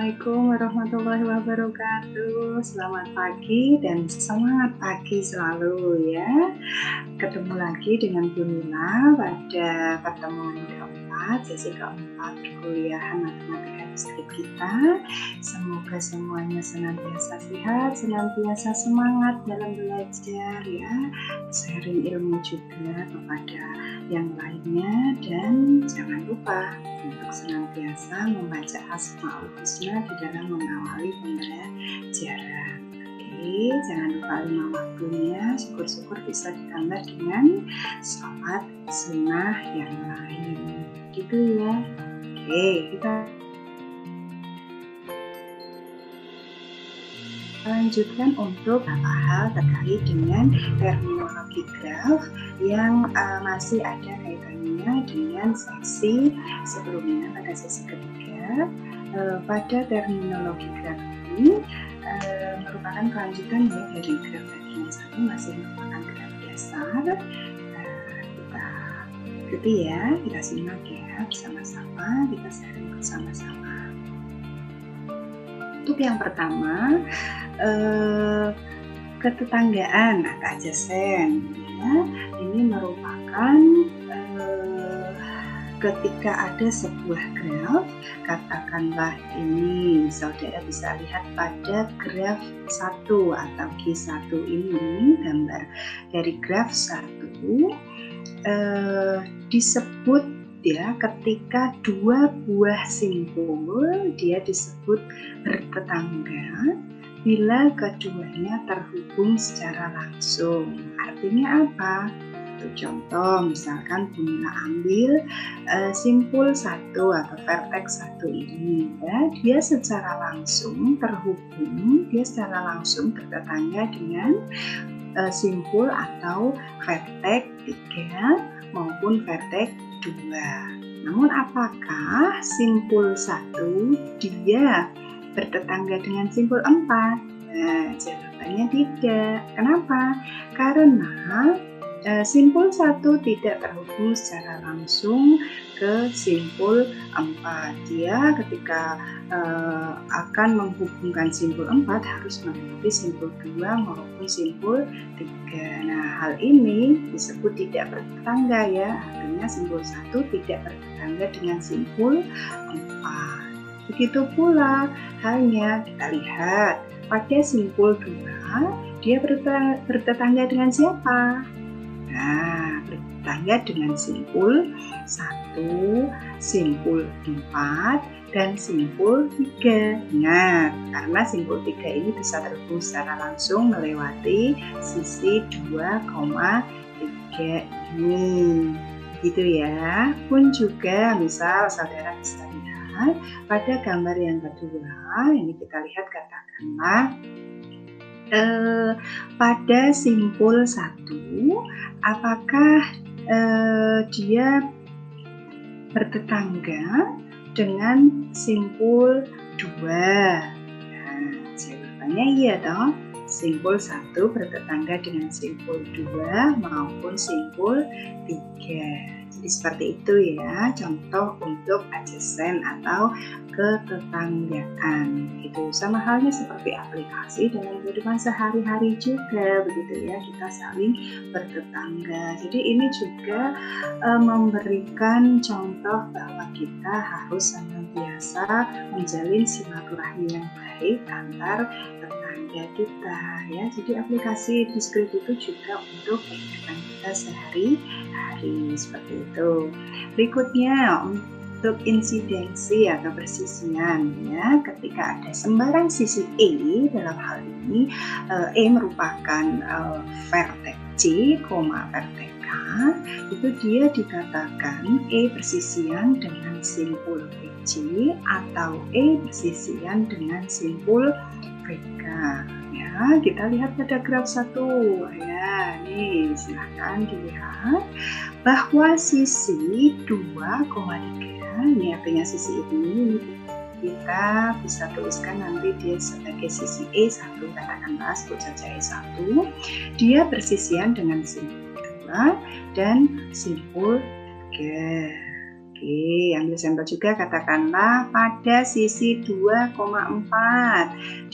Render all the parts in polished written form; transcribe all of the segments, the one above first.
Assalamualaikum warahmatullahi wabarakatuh. Selamat pagi dan semangat pagi selalu ya. Ketemu lagi dengan Bu Nila pada pertemuan keempat, sesi keempat perkuliahan matematika diskrit kita. Semoga semuanya senantiasa sehat, senantiasa semangat dalam belajar ya. Sharing ilmu juga kepada yang lainnya dan jangan lupa untuk senantiasa membaca Asmaul Husna di dalam mengawali pembelajaran. Oke, jangan lupa 5 waktunya, syukur-syukur bisa ditambah dengan sholat sunnah yang lain. Gitu ya. Oke, kita lanjutkan untuk beberapa hal terkait dengan terminologi graf yang masih ada kaitannya dengan sesi sebelumnya pada sesi ketiga. Pada terminologi graf ini merupakan kelanjutan ya dari graf tadi yang satu masih merupakan graf dasar. Kita ikuti ya, kita simak ya bersama-sama, kita sharing bersama-sama. Untuk yang pertama, ketetanggaan atau adjacent ya, ini merupakan ketika ada sebuah graf, katakanlah ini saudara bisa lihat pada graf 1 atau G1 ini, gambar dari graf 1 disebut ya ketika dua buah simpul dia disebut bertetangga bila keduanya terhubung secara langsung. Artinya apa? Contoh, misalkan Bu Nila ambil simpul 1 atau vertex 1 ini ya, dia secara langsung terhubung, dia secara langsung bertetangga dengan simpul atau vertex 3 maupun vertex 2. Namun apakah simpul 1 dia bertetangga dengan simpul 4? Nah, jawabannya tidak. Kenapa? Karena simpul 1 tidak terhubung secara langsung ke simpul 4. Dia ketika akan menghubungkan simpul 4 harus melewati simpul 2 maupun simpul 3. Nah, hal ini disebut tidak bertetangga ya. Artinya simpul 1 tidak bertetangga dengan simpul 4. Begitu pula halnya kita lihat pada simpul 2 dia bertetangga dengan siapa? Nah, bertetangga dengan simpul 1, simpul 4, dan simpul 3. Ingat, karena simpul 3 ini bisa terhubung secara langsung melewati sisi 2,3 ini. Gitu ya. Pun juga misal saudara bisa lihat pada gambar yang kedua, ini kita lihat katakanlah pada simpul 1 apakah dia bertetangga dengan simpul 2? Nah, jawabannya iya dong. Simpul 1 bertetangga dengan simpul 2 maupun simpul 3. Jadi seperti itu ya, contoh untuk adjacent atau ketetanggaan. Gitu. Sama halnya seperti aplikasi dalam kehidupan sehari-hari juga, begitu ya, kita saling bertetangga. Jadi ini juga memberikan contoh bahwa kita harus senantiasa menjalin silaturahmi yang baik antar tetangga kita ya. Jadi aplikasi diskrit itu juga untuk kehidupan kita sehari-hari seperti itu. Berikutnya untuk insidensi atau persisian ya, ketika ada sembarang sisi E, dalam hal ini E merupakan vertex C, vertex K, itu dia dikatakan E bersisian dengan simpul VC atau E bersisian dengan simpul VK. Ya, kita lihat pada graf 1 ya, nih silahkan dilihat bahwa sisi 2,3, ini artinya sisi ini kita bisa tuliskan nanti dia sebagai sisi E1, katakanlah sebut saja E1, dia bersisian dengan simpul 2 dan simpul 3. Oke, ambil sampel juga, katakanlah pada sisi 2,4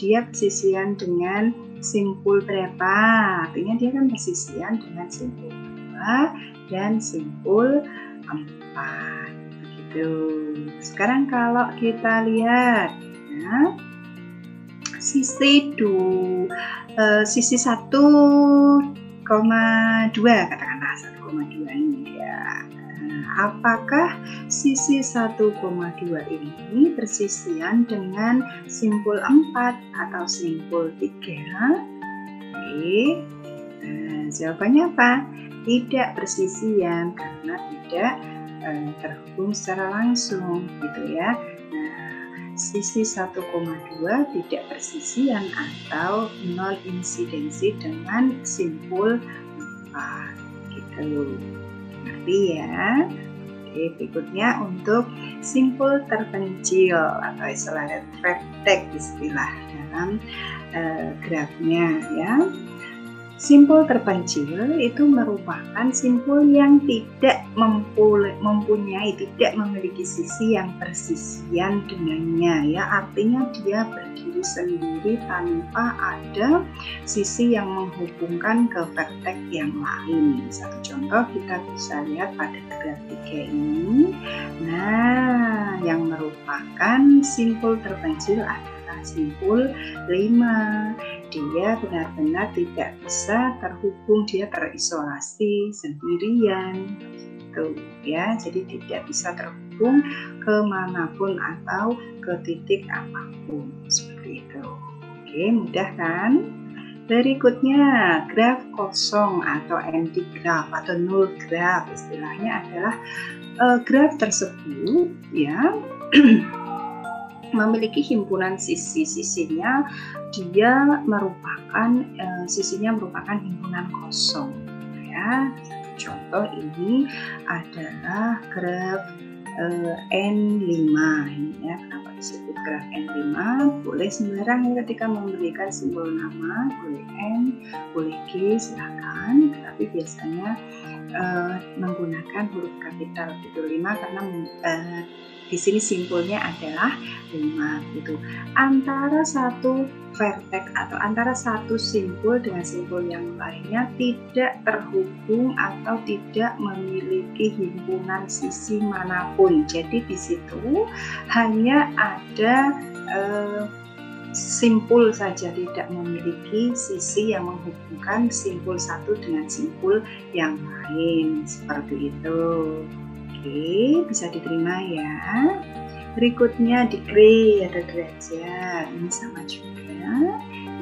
dia persisian dengan simpul berapa? Artinya dia kan persisian dengan simpul 2 dan simpul 4. Begitu. Sekarang kalau kita lihat ya, sisi 1,2 katakanlah 1,2 ini ya. Apakah sisi 1,2 ini persisian dengan simpul 4 atau simpul 3? Oke. Jawabannya apa? Tidak persisian karena tidak terhubung secara langsung gitu ya. Sisi 1,2 tidak persisian atau non insidensi dengan simpul 4 gitu. Ngerti ya? Oke, berikutnya untuk simpul terpencil atau istilahnya vertex istilah dalam grafnya ya. Simpul terpencil itu merupakan simpul yang tidak memiliki sisi yang persisian dengannya ya, artinya dia berdiri sendiri tanpa ada sisi yang menghubungkan ke vertex yang lain. Satu contoh kita bisa lihat pada graf 3 ini. Nah, yang merupakan simpul terpencil adalah simpul 5. Dia benar-benar tidak bisa terhubung, dia terisolasi sendirian gitu ya, jadi tidak bisa terhubung kemanapun atau ke titik apapun seperti itu. Oke, mudah kan? Berikutnya graf kosong atau empty graph atau null graph istilahnya adalah graf tersebut ya memiliki himpunan sisi-sisinya, dia merupakan sisinya merupakan himpunan kosong ya. Contoh ini adalah graf N5 ini ya. Kenapa disebut graf N5? Boleh sembarang ya ketika memberikan simbol nama, boleh N, boleh G, silakan, tapi biasanya menggunakan huruf kapital itu 5 karena di sini simpulnya adalah 5 gitu. Antara satu vertex atau antara satu simpul dengan simpul yang lainnya tidak terhubung atau tidak memiliki himpunan sisi manapun. Jadi di situ hanya ada simpul saja, tidak memiliki sisi yang menghubungkan simpul satu dengan simpul yang lain seperti itu. Oke, bisa diterima ya. Berikutnya degree atau derajat, ini sama juga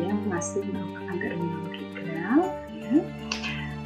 yang masih merupakan terminologi graf ya.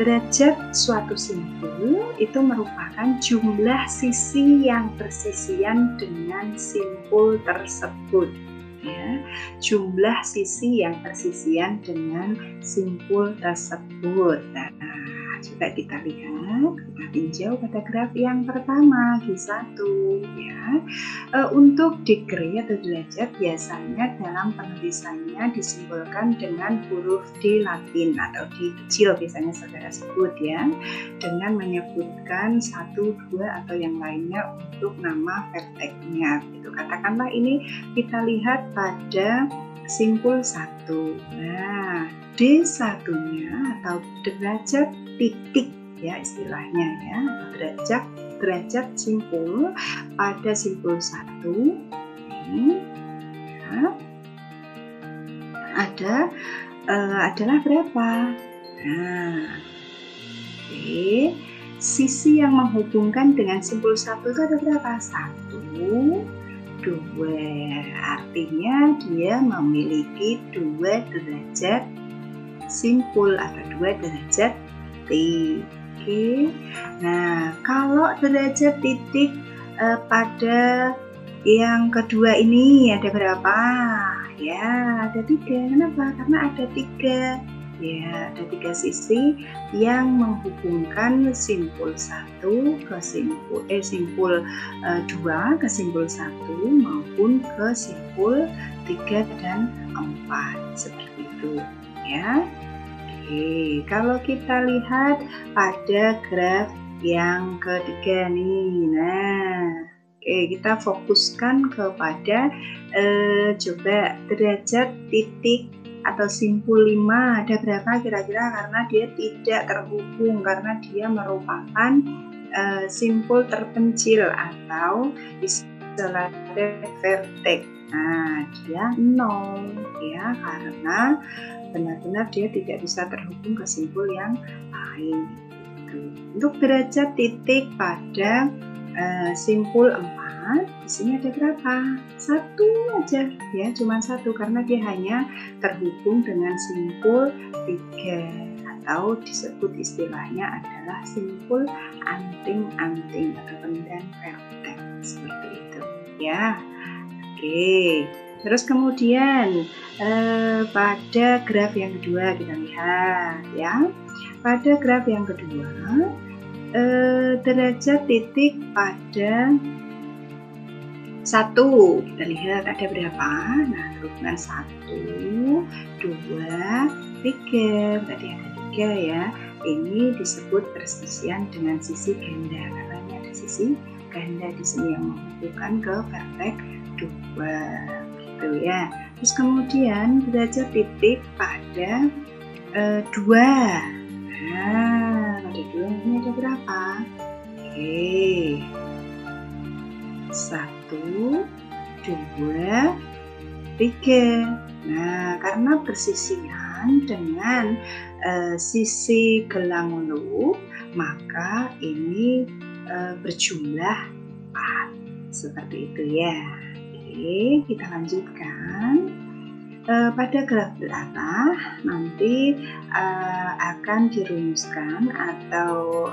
Derajat suatu simpul itu merupakan jumlah sisi yang persisian dengan simpul tersebut ya. Jumlah sisi yang persisian dengan simpul tersebut. Nah, coba kita lihat, kita tinjau pada graf yang pertama G1 ya. Untuk degree atau derajat biasanya dalam penulisannya disimbolkan dengan huruf D Latin atau D kecil biasanya saudara sebut ya, dengan menyebutkan 1, 2 atau yang lainnya untuk nama vertexnya gitu. Katakanlah ini kita lihat pada simpul 1. Nah, D1-nya atau derajat titik ya istilahnya ya, derajat simpul pada simpul 1 ini ya, adalah berapa? Nah, oke. Sisi yang menghubungkan dengan simpul 1 itu ada berapa? 1, 2. Artinya dia memiliki 2 derajat simpul atau 2 derajat titik. Oke. Nah, kalau derajat titik pada yang kedua ini ada berapa? Ya, ada 3. Kenapa? Karena ada 3. Ya, ada 3 sisi yang menghubungkan simpul 1 ke simpul 2 ke simpul 1 maupun ke simpul 3 dan 4 seperti itu ya. Oke, kalau kita lihat pada graf yang ketiga nih. Nah, oke, kita fokuskan kepada coba derajat titik atau simpul 5 ada berapa kira-kira, karena dia tidak terhubung, karena dia merupakan simpul terpencil atau istilahnya vertex. Nah, dia 0 ya, karena benar-benar dia tidak bisa terhubung ke simpul yang lain. Untuk derajat titik pada simpul 4 di sini ada berapa? 1 aja ya, cuma 1 karena dia hanya terhubung dengan simpul 3 atau disebut istilahnya adalah simpul anting-anting atau pendan vertex seperti itu ya. Oke, terus kemudian pada graf yang kedua kita lihat ya. Pada graf yang kedua derajat titik pada 1 kita lihat ada berapa. Nah, terhubungan 1, 2, 3, berarti ada 3 ya. Ini disebut persisian dengan sisi ganda, karena ini ada sisi ganda di sini yang menghubungkan ke vertex 2 gitu ya. Terus kemudian derajat titik pada 2. Nah, pada 2 ini ada berapa? Oke, 1, 2, 3. Nah, karena persisian dengan sisi gelang loop, maka ini berjumlah 4 seperti itu ya. Oke, kita lanjutkan. Pada graf berapa nanti akan dirumuskan atau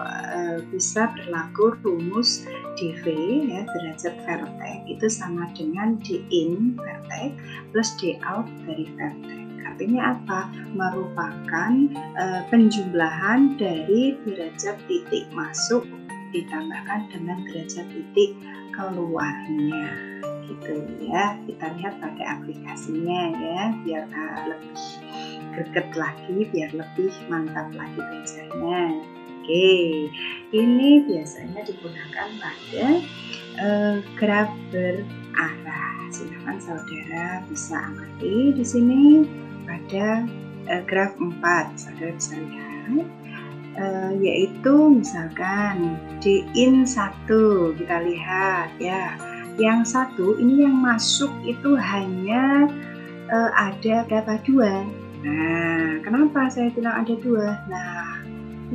bisa berlaku rumus dV ya, derajat vertex itu sama dengan d in vertex plus d out dari vertex. Artinya apa? Merupakan penjumlahan dari derajat titik masuk ditambahkan dengan derajat titik keluarnya gitu ya. Kita lihat pada aplikasinya ya, biar lebih greget lagi, biar lebih mantap lagi belajarnya. Oke, ini biasanya digunakan pada graf berarah. Silakan saudara bisa amati di sini pada graf 4, saudara bisa lihat. Yaitu misalkan d in 1 kita lihat ya, yang 1 ini yang masuk itu hanya ada berapa? 2. Nah, kenapa saya bilang ada 2? Nah,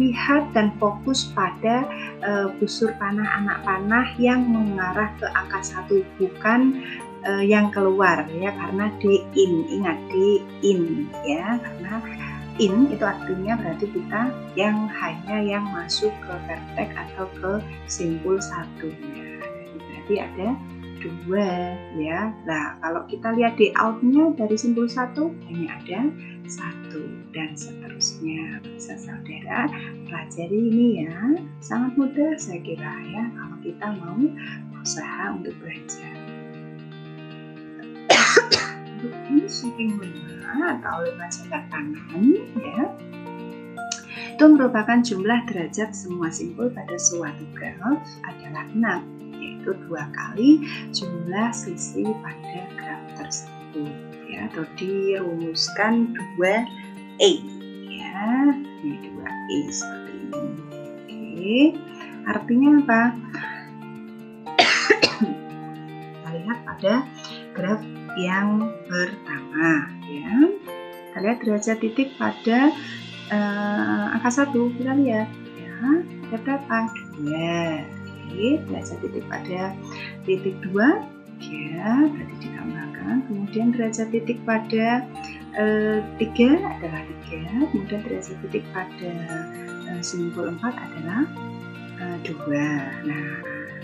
lihat dan fokus pada busur panah anak panah yang mengarah ke angka 1, bukan yang keluar ya, karena d in, ingat d in ya, karena in itu artinya berarti kita hanya yang masuk ke vertex atau ke simpul 1-nya. Berarti ada 2 ya. Nah, kalau kita lihat di outnya dari simpul 1 hanya ada 1 dan seterusnya. Bisa saudara pelajari ini ya. Sangat mudah saya kira ya, kalau kita mau berusaha untuk belajar. Untuk ini shaping 5 atau 5 jangka tangan ya, itu merupakan jumlah derajat semua simpul pada suatu graf adalah 6, yaitu 2 kali jumlah sisi pada graf tersebut ya, atau dirumuskan 2E ya, ini 2E seperti ini. Oke, artinya apa? Kita lihat pada graf yang pertama ya, kita lihat derajat titik pada angka 1, kita lihat ya, ada berapa? 2. Oke, derajat titik pada titik 2 ya, berarti ditambahkan. Kemudian derajat titik pada 3 adalah 3, kemudian derajat titik pada simpul 4 adalah 2. Nah,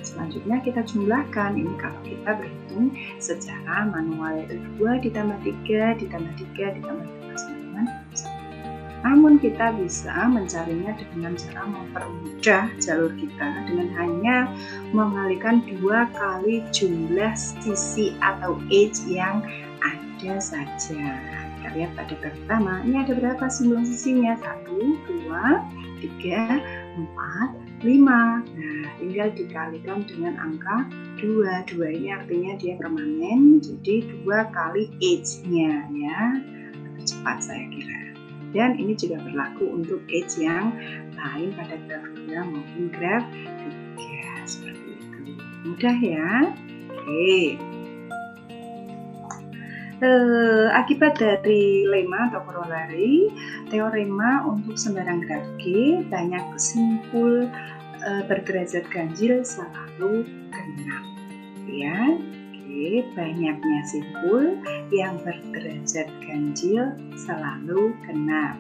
selanjutnya kita jumlahkan. Ini kalau kita berhitung secara manual, yaitu 2 ditambah 3 ditambah 3 ditambah 3 sama dengan 1. Namun kita bisa mencarinya dengan cara mempermudah jalur kita dengan hanya mengalikan 2 kali jumlah sisi atau edge yang ada saja. Kita lihat pada pertama, ini ada berapa jumlah sisinya? 1, 2, 3, 4, 5. Nah, tinggal dikalikan dengan angka 2. 2 ini artinya dia permanen, jadi 2 kali H-nya ya. Lebih cepat saya kira. Dan ini juga berlaku untuk H yang lain pada graf 2 maupun graf 3. Seperti itu. Mudah ya? Oke. Akibat dari lemma atau korolari, teorema untuk sembarang graf G banyak simpul berderajat ganjil selalu genap. Ya, Oke, banyaknya simpul yang berderajat ganjil selalu genap.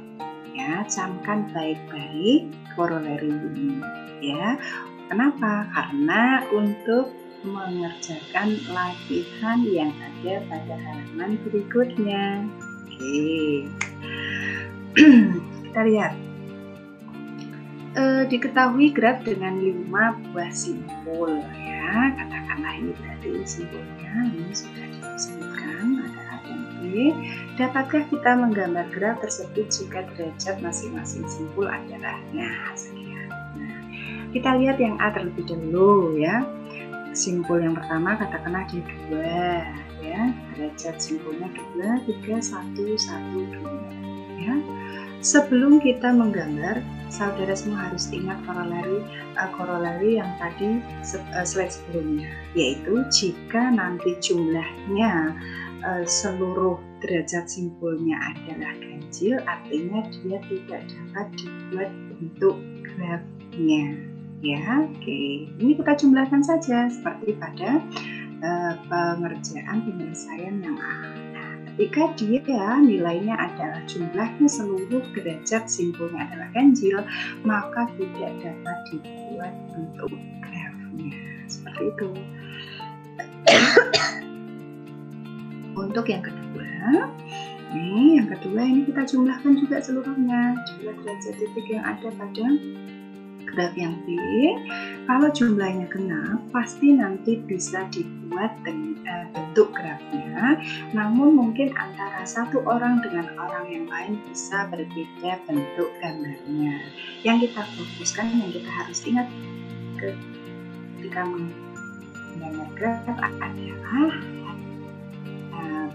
Ya, camkan baik-baik korolari ini. Ya, kenapa? Karena untuk mengerjakan latihan yang ada pada halaman berikutnya. Oke, kita lihat. Diketahui graf dengan 5 buah simpul ya, katakanlah ini berarti simpulnya ini sudah disebutkan ada A dan B. Dapatkah kita menggambar graf tersebut jika derajat masing-masing simpul adalah sekian. Nah, kita lihat yang A terlebih dahulu ya. Simpul yang pertama katakanlah di 2 ya, derajat simpulnya 2, 3, 1, 1, 2 ya. Sebelum kita menggambar, saudara semua harus ingat korolari yang tadi slide sebelumnya, yaitu jika nanti jumlahnya seluruh derajat simpulnya adalah ganjil, artinya dia tidak dapat dibuat bentuk grafnya. Ya, oke. Ini kita jumlahkan saja seperti pada penyelesaian yang A. Nah, ketika dia nilainya adalah jumlahnya seluruh derajat simpulnya adalah ganjil, maka tidak dapat dibuat bentuk grafnya. Seperti itu. Untuk yang kedua, yang kedua ini kita jumlahkan juga seluruhnya, jumlah derajat titik yang ada pada graf yang B. Kalau jumlahnya genap, pasti nanti bisa dibuat bentuk grafnya. Namun mungkin antara satu orang dengan orang yang lain bisa berbeda bentuk gambarnya. Yang kita fokuskan, yang kita harus ingat ketika menggambar graf adalah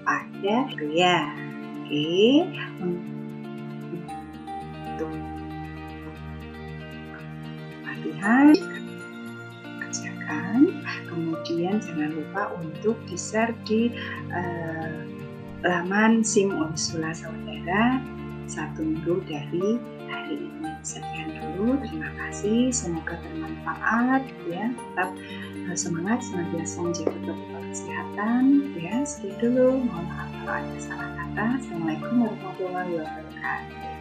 pada itu ya. Oke. Untuk latihan kerjakan, kemudian jangan lupa untuk di-share di laman SIM Unisula Saudara 1 minggu dari hari ini. Sekian dulu, terima kasih, semoga bermanfaat ya. Tetap semangat, senantiasa menjaga protokol kesehatan ya. Sekian dulu, mohon maaf kalau ada salah kata. Assalamualaikum warahmatullahi wabarakatuh.